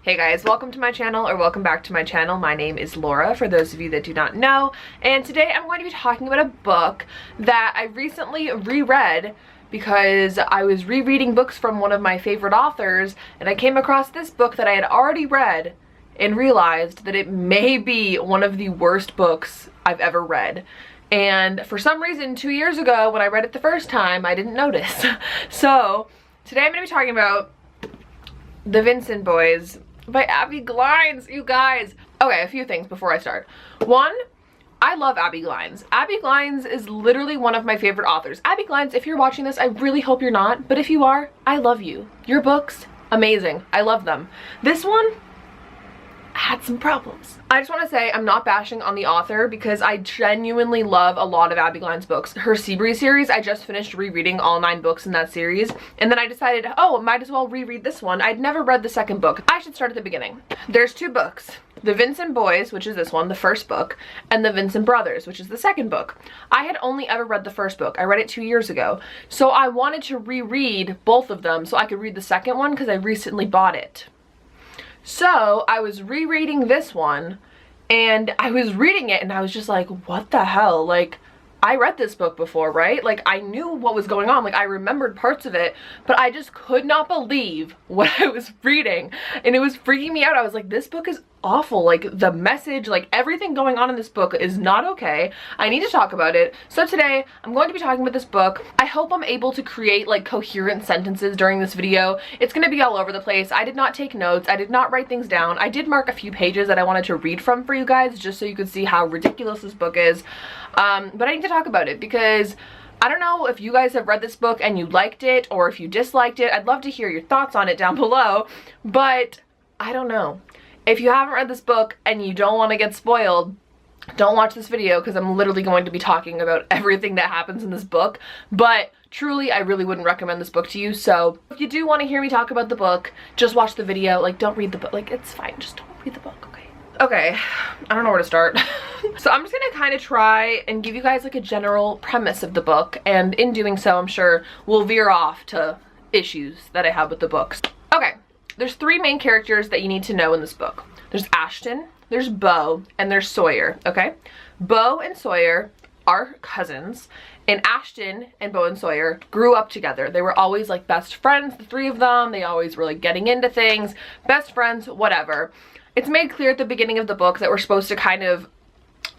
Hey guys, welcome to my channel, or welcome back to my channel. My name is Laura, for those of you that do not know, and today I'm going to be talking about a book that I recently reread because I was rereading books from one of my favorite authors, and I came across this book that I had already read and realized that it may be one of the worst books I've ever read. And for some reason, 2 years ago when I read it the first time, I didn't notice. So today I'm going to be talking about The Vincent Boys by Abby Glines, you guys. Okay, a few things before I start. One, I love Abby Glines. Abby Glines is literally one of my favorite authors. Abby Glines, if you're watching this, I really hope you're not, but if you are, I love you. Your books, amazing. I love them. This one had some problems. I just want to say I'm not bashing on the author because I genuinely love a lot of Abby Glines books. Her Seabreeze series, I just finished rereading all 9 books in that series, and then I decided, oh, might as well reread this one. I'd never read the second book. I should start at the beginning. There's 2 books. The Vincent Boys, which is this one, the first book, and The Vincent Brothers, which is the second book. I had only ever read the first book. I read it 2 years ago. So I wanted to reread both of them so I could read the second one because I recently bought it. So I was rereading this one, and I was reading it and I was just like, what the hell? Like, I read this book before, right? Like, I knew what was going on. Like, I remembered parts of it, but I just could not believe what I was reading. And it was freaking me out. I was like, this book is awful. Like, the message, like, everything going on in this book is not okay. I need to talk about it. So today, I'm going to be talking about this book. I hope I'm able to create, like, coherent sentences during this video. It's going to be all over the place. I did not take notes. I did not write things down. I did mark a few pages that I wanted to read from for you guys, just so you could see how ridiculous this book is. But I need to talk about it because I don't know if you guys have read this book and you liked it or if you disliked it. I'd love to hear your thoughts on it down below, but I don't know. If you haven't read this book and you don't want to get spoiled, don't watch this video because I'm literally going to be talking about everything that happens in this book. But truly, I really wouldn't recommend this book to you. So if you do want to hear me talk about the book, just watch the video. Like, don't read the book. Like, it's fine. Just don't read the book, okay? Okay, I don't know where to start. So I'm just gonna kind of try and give you guys like a general premise of the book, and in doing so, I'm sure we'll veer off to issues that I have with the books. Okay, there's 3 main characters that you need to know in this book. There's Ashton, there's Bo, and there's Sawyer, okay? Bo and Sawyer are cousins, and Ashton and Bo and Sawyer grew up together. They were always like best friends, the 3 of them. They always were like getting into things, best friends, whatever. It's made clear at the beginning of the book that we're supposed to kind of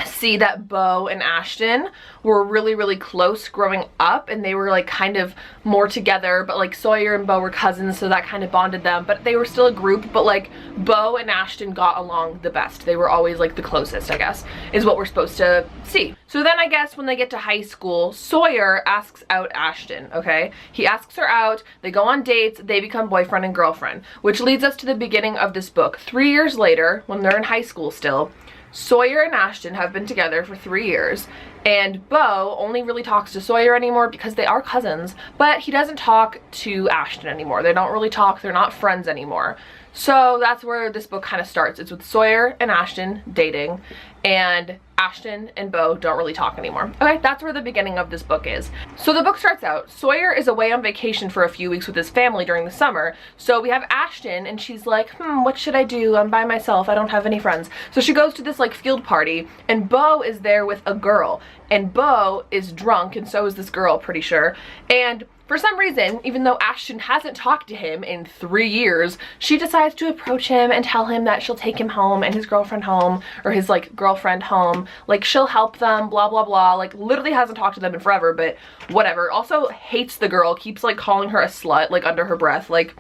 see that Bo and Ashton were really, really close growing up, and they were like kind of more together, but like Sawyer and Bo were cousins, so that kind of bonded them, but they were still a group. But like Bo and Ashton got along the best. They were always like the closest, I guess, is what we're supposed to see. So then I guess when they get to high school, Sawyer asks out Ashton, okay? He asks her out, they go on dates, they become boyfriend and girlfriend, which leads us to the beginning of this book. 3 years later, when they're in high school still, Sawyer and Ashton have been together for 3 years, and Bo only really talks to Sawyer anymore because they are cousins, but he doesn't talk to Ashton anymore. They don't really talk, they're not friends anymore. So that's where this book kind of starts. It's with Sawyer and Ashton dating, and Ashton and Bo don't really talk anymore. Okay, that's where the beginning of this book is. So the book starts out, Sawyer is away on vacation for a few weeks with his family during the summer. So we have Ashton, and she's like, what should I do? I'm by myself. I don't have any friends. So she goes to this like field party, and Bo is there with a girl, and Bo is drunk, and so is this girl, pretty sure. And for some reason, even though Ashton hasn't talked to him in 3 years, she decides to approach him and tell him that she'll take him home and his girlfriend home, or his like girlfriend home. Like, she'll help them, blah, blah, blah. Like, literally hasn't talked to them in forever, but whatever. Also hates the girl, keeps like calling her a slut, like under her breath. Like,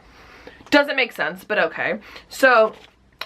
doesn't make sense, but okay. So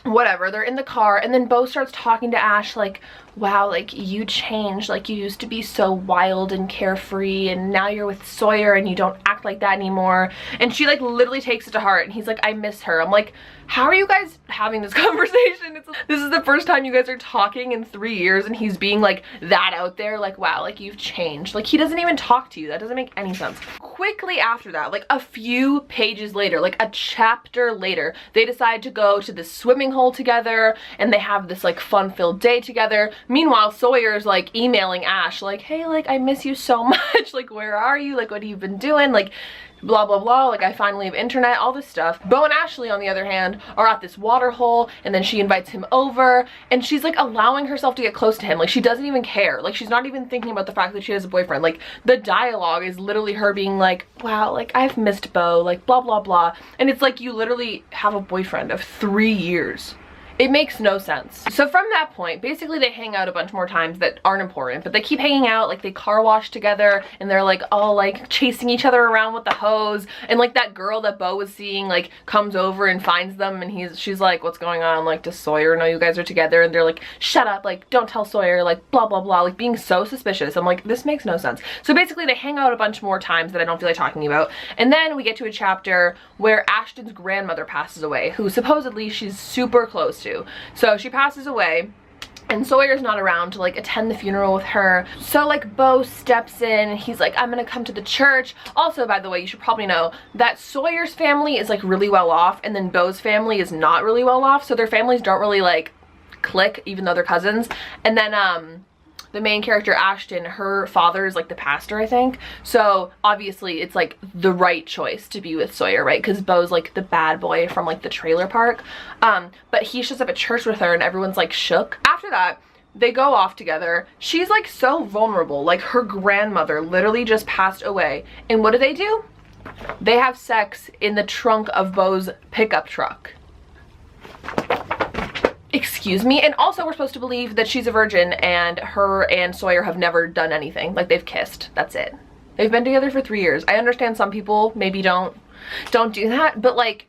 whatever, they're in the car, and then Bo starts talking to Ash like, wow, like, you changed, like, you used to be so wild and carefree, and now you're with Sawyer and you don't act like that anymore. And she like literally takes it to heart, and he's like, I miss her. I'm like, how are you guys having this conversation? This is the first time you guys are talking in 3 years, and he's being like that out there, like, wow, like, you've changed. Like, he doesn't even talk to you. That doesn't make any sense. Quickly after that, like a few pages later, like a chapter later, they decide to go to the swimming hole together, and they have this like fun-filled day together. Meanwhile, Sawyer's like emailing Ash like, hey, like I miss you so much, like where are you, like what have you been doing, like blah blah blah, like I finally have internet, all this stuff. Bo and Ashley, on the other hand, are at this water hole, and then she invites him over, and she's like allowing herself to get close to him. Like she doesn't even care. Like she's not even thinking about the fact that she has a boyfriend. Like the dialogue is literally her being like, wow, like I've missed Bo, like blah blah blah. And it's like, you literally have a boyfriend of 3 years. It makes no sense. So from that point, basically they hang out a bunch more times that aren't important, but they keep hanging out, like they car wash together, and they're like all like chasing each other around with the hose, and like that girl that Bo was seeing like comes over and finds them, and she's like, what's going on, like does Sawyer know you guys are together? And they're like, shut up, like don't tell Sawyer, like blah blah blah, like being so suspicious. I'm like, this makes no sense. So basically they hang out a bunch more times that I don't feel like talking about, and then we get to a chapter where Ashton's grandmother passes away, who supposedly she's super close to. So she passes away, and Sawyer's not around to like attend the funeral with her. So like Bo steps in and he's like, I'm gonna come to the church. Also, by the way, you should probably know that Sawyer's family is like really well off, and then Bo's family is not really well off, so their families don't really like click even though they're cousins. And then the main character, Ashton, her father is like the pastor, I think. So obviously it's like the right choice to be with Sawyer, right? Because Bo's like the bad boy from like the trailer park. But he shows up at church with her and everyone's like shook. After that, they go off together. She's like so vulnerable. Like her grandmother literally just passed away. And what do? They have sex in the trunk of Bo's pickup truck. Excuse me. And also we're supposed to believe that she's a virgin, and her and Sawyer have never done anything. Like they've kissed. That's it. They've been together for 3 years. I understand some people maybe don't do that, but like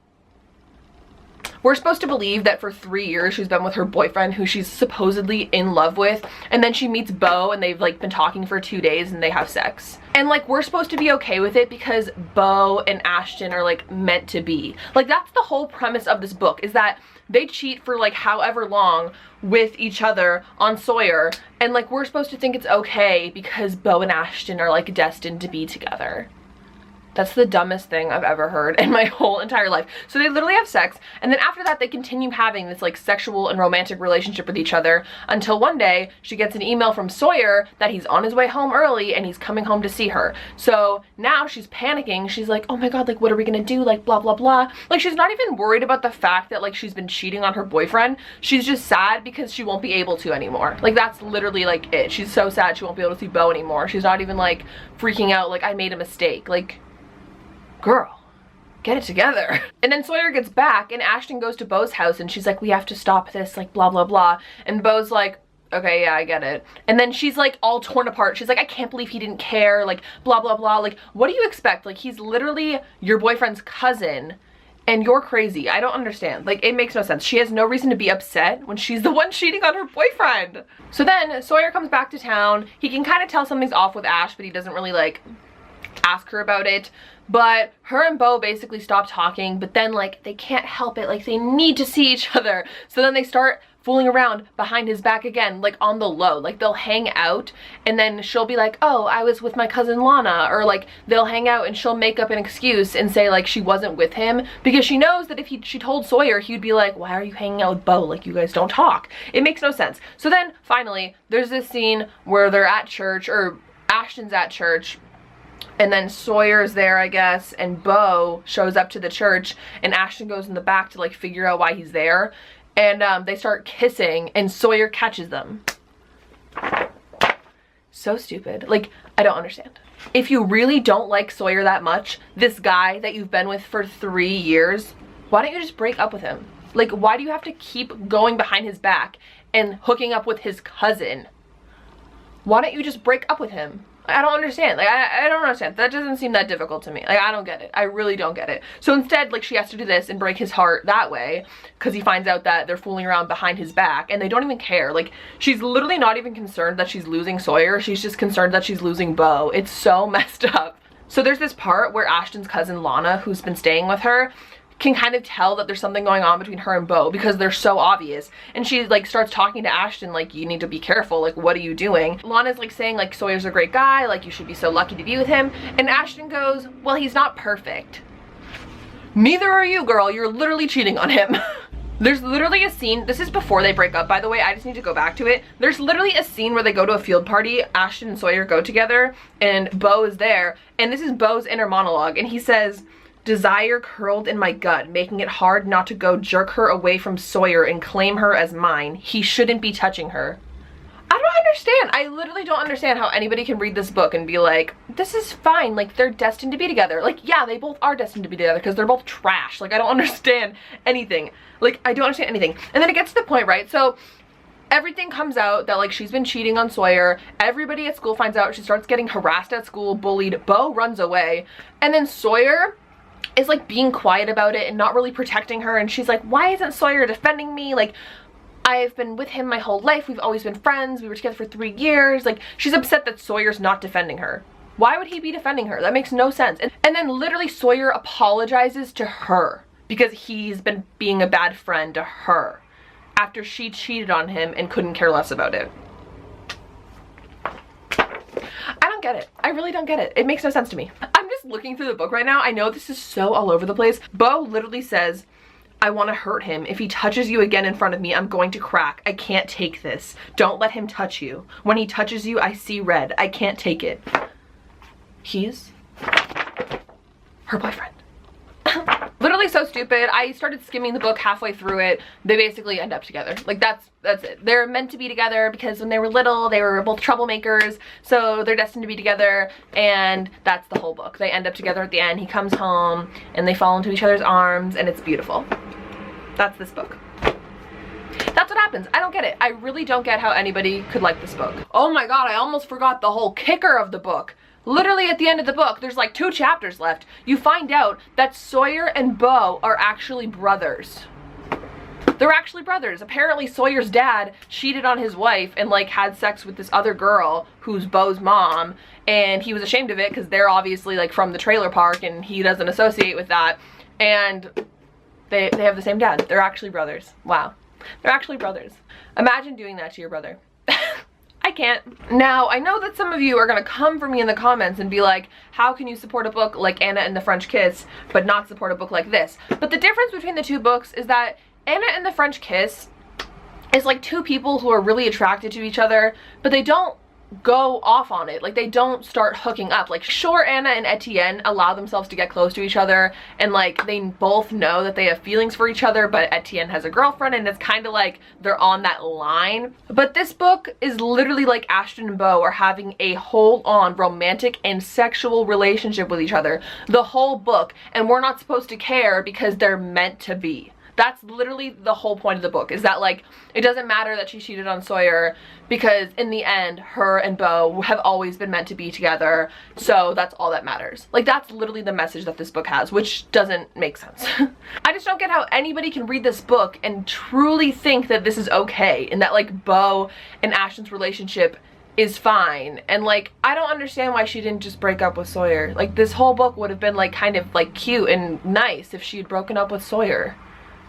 we're supposed to believe that for 3 years she's been with her boyfriend who she's supposedly in love with, and then she meets Bo and they've like been talking for 2 days and they have sex. And like we're supposed to be okay with it because Bo and Ashton are like meant to be. Like that's the whole premise of this book, is that they cheat for like however long with each other on Sawyer, and like we're supposed to think it's okay because Bo and Ashton are like destined to be together. That's the dumbest thing I've ever heard in my whole entire life. So they literally have sex, and then after that they continue having this like sexual and romantic relationship with each other until one day she gets an email from Sawyer that he's on his way home early and he's coming home to see her. So now she's panicking. She's like, oh my god, like what are we gonna do, like blah blah blah. Like she's not even worried about the fact that like she's been cheating on her boyfriend. She's just sad because she won't be able to anymore. Like that's literally like it. She's so sad she won't be able to see Bo anymore. She's not even like freaking out like I made a mistake. Like, girl, get it together. And then Sawyer gets back and Ashton goes to Bo's house and she's like, we have to stop this, like blah blah blah. And Bo's like, okay, yeah, I get it. And then she's like all torn apart. She's like, I can't believe he didn't care, like blah blah blah. Like what do you expect? Like he's literally your boyfriend's cousin and you're crazy. I don't understand. Like it makes no sense. She has no reason to be upset when she's the one cheating on her boyfriend. So then Sawyer comes back to town. He can kind of tell something's off with Ash, but he doesn't really like ask her about it. But her and Bo basically stop talking, but then like they can't help it, like they need to see each other. So then they start fooling around behind his back again, like on the low. Like they'll hang out and then she'll be like, oh, I was with my cousin Lana, or like they'll hang out and she'll make up an excuse and say like she wasn't with him, because she knows that if she told Sawyer, he'd be like, why are you hanging out with Bo, like you guys don't talk. It makes no sense. So then finally there's this scene where they're at church, or Ashton's at church, and then Sawyer's there, I guess, and Bo shows up to the church, and Ashton goes in the back to like figure out why he's there, and they start kissing and Sawyer catches them. So stupid. Like, I don't understand. If you really don't like Sawyer that much, this guy that you've been with for 3 years, why don't you just break up with him? Like, why do you have to keep going behind his back and hooking up with his cousin? Why don't you just break up with him? I don't understand. Like, I don't understand. That doesn't seem that difficult to me. Like, I don't get it. I really don't get it. So instead, like, she has to do this and break his heart that way because he finds out that they're fooling around behind his back and they don't even care. Like, she's literally not even concerned that she's losing Sawyer. She's just concerned that she's losing Bo. It's so messed up. So there's this part where Ashton's cousin Lana, who's been staying with her, can kind of tell that there's something going on between her and Bo because they're so obvious, and she like starts talking to Ashton like, you need to be careful, like what are you doing? Lana's like saying like Sawyer's a great guy, like you should be so lucky to be with him, and Ashton goes, well, he's not perfect. Neither are you, girl, you're literally cheating on him. There's literally a scene, this is before they break up by the way, I just need to go back to it. There's literally a scene where they go to a field party, Ashton and Sawyer go together, and Bo is there, and this is Bo's inner monologue, and he says, "Desire curled in my gut, making it hard not to go jerk her away from Sawyer and claim her as mine. He shouldn't be touching her." I don't understand. I literally don't understand how anybody can read this book and be like, this is fine, like they're destined to be together. Like, yeah, they both are destined to be together because they're both trash. Like, I don't understand anything. Like, I don't understand anything. And then it gets to the point, right? So everything comes out that like she's been cheating on Sawyer. Everybody at school finds out. She starts getting harassed at school, bullied. Bo runs away. And then Sawyer is like being quiet about it and not really protecting her. And she's like, why isn't Sawyer defending me? Like, I've been with him my whole life. We've always been friends. We were together for 3 years. Like, she's upset that Sawyer's not defending her. Why would he be defending her? That makes no sense. And then literally Sawyer apologizes to her because he's been being a bad friend to her after she cheated on him and couldn't care less about it. I don't get it. I really don't get it. It makes no sense to me. I'm just looking through the book right now. I know this is so all over the place. Bo literally says, I want to hurt him. If he touches you again in front of me, I'm going to crack. I can't take this. Don't let him touch you. When he touches you, I see red. I can't take it. He's her boyfriend. Literally so stupid. I started skimming the book halfway through it. They basically end up together. Like, that's it. They're meant to be together because when they were little, they were both troublemakers. So they're destined to be together, and that's the whole book. They end up together at the end. He comes home and they fall into each other's arms, and it's beautiful. That's this book. That's what happens. I don't get it. I really don't get how anybody could like this book. Oh my god, I almost forgot the whole kicker of the book. Literally at the end of the book, there's like 2 chapters left. You find out that Sawyer and Bo are actually brothers. They're actually brothers. Apparently Sawyer's dad cheated on his wife and like had sex with this other girl who's Bo's mom, and he was ashamed of it because they're obviously like from the trailer park and he doesn't associate with that, and they have the same dad. They're actually brothers. Wow. They're actually brothers. Imagine doing that to your brother. I can't. Now, I know that some of you are gonna come for me in the comments and be like, how can you support a book like Anna and the French Kiss but not support a book like this? But the difference between the 2 books is that Anna and the French Kiss is like 2 people who are really attracted to each other, but they don't go off on it. Like, they don't start hooking up. Like, sure, Anna and Etienne allow themselves to get close to each other, and like they both know that they have feelings for each other, but Etienne has a girlfriend and it's kind of like they're on that line. But this book is literally like Ashton and Bo are having a whole-on romantic and sexual relationship with each other the whole book, and we're not supposed to care because they're meant to be. That's literally the whole point of the book, is that like it doesn't matter that she cheated on Sawyer because in the end her and Bo have always been meant to be together, so that's all that matters. Like, that's literally the message that this book has, which doesn't make sense. I just don't get how anybody can read this book and truly think that this is okay and that like Bo and Ashton's relationship is fine, and like I don't understand why she didn't just break up with Sawyer. Like, this whole book would have been like kind of like cute and nice if she had broken up with Sawyer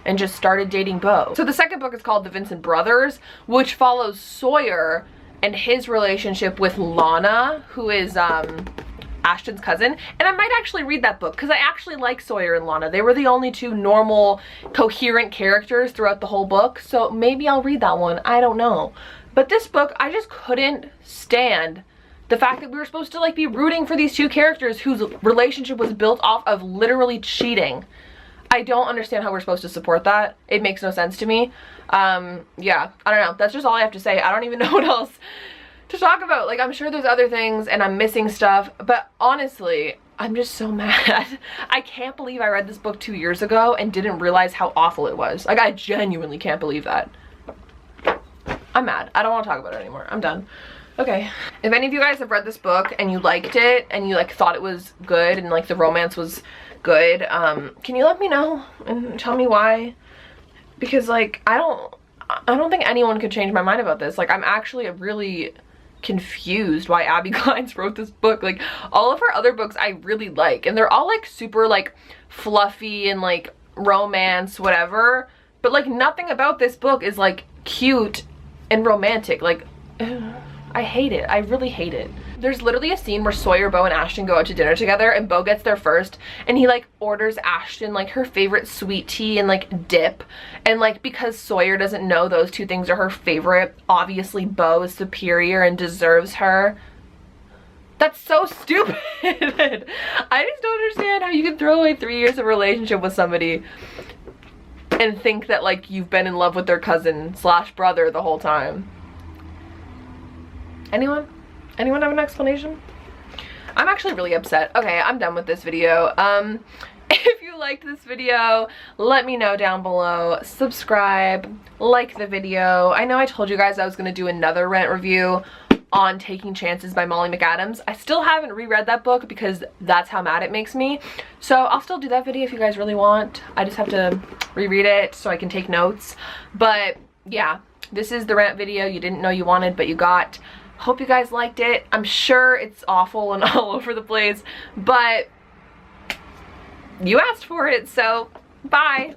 and just started dating Bo. So the second book is called The Vincent Brothers, which follows Sawyer and his relationship with Lana, who is Ashton's cousin. And I might actually read that book because I actually like Sawyer and Lana. They were the only 2 normal, coherent characters throughout the whole book, so maybe I'll read that one. I don't know. But this book, I just couldn't stand the fact that we were supposed to like be rooting for these 2 characters whose relationship was built off of literally cheating. I don't understand how we're supposed to support that. It makes no sense to me. Yeah, I don't know. That's just all I have to say. I don't even know what else to talk about. Like, I'm sure there's other things and I'm missing stuff, but honestly, I'm just so mad. I can't believe I read this book 2 years ago and didn't realize how awful it was. Like, I genuinely can't believe that. I'm mad. I don't want to talk about it anymore. I'm done. Okay. If any of you guys have read this book and you liked it and you like thought it was good and like the romance was good, can you let me know and tell me why? Because like I don't think anyone could change my mind about this. Like, I'm actually really confused why Abby Glines wrote this book. Like, all of her other books I really like, and they're all like super like fluffy and like romance whatever, but like nothing about this book is like cute and romantic. Like, I hate it. I really hate it. There's literally a scene where Sawyer, Bo, and Ashton go out to dinner together, and Bo gets there first, and he like orders Ashton like her favorite sweet tea and like dip, and like because Sawyer doesn't know those two things are her favorite, obviously Bo is superior and deserves her. That's so stupid. I just don't understand how you can throw away 3 years of relationship with somebody and think that like you've been in love with their cousin slash brother the whole time. Anyone? Anyone have an explanation? I'm actually really upset. Okay, I'm done with this video. If you liked this video, let me know down below. Subscribe, like the video. I know I told you guys I was gonna do another Rent review on Taking Chances by Molly McAdams. I still haven't reread that book because that's how mad it makes me. So I'll still do that video if you guys really want. I just have to reread it so I can take notes. But yeah, this is the Rent video you didn't know you wanted but you got. Hope you guys liked it. I'm sure it's awful and all over the place, but you asked for it, so bye.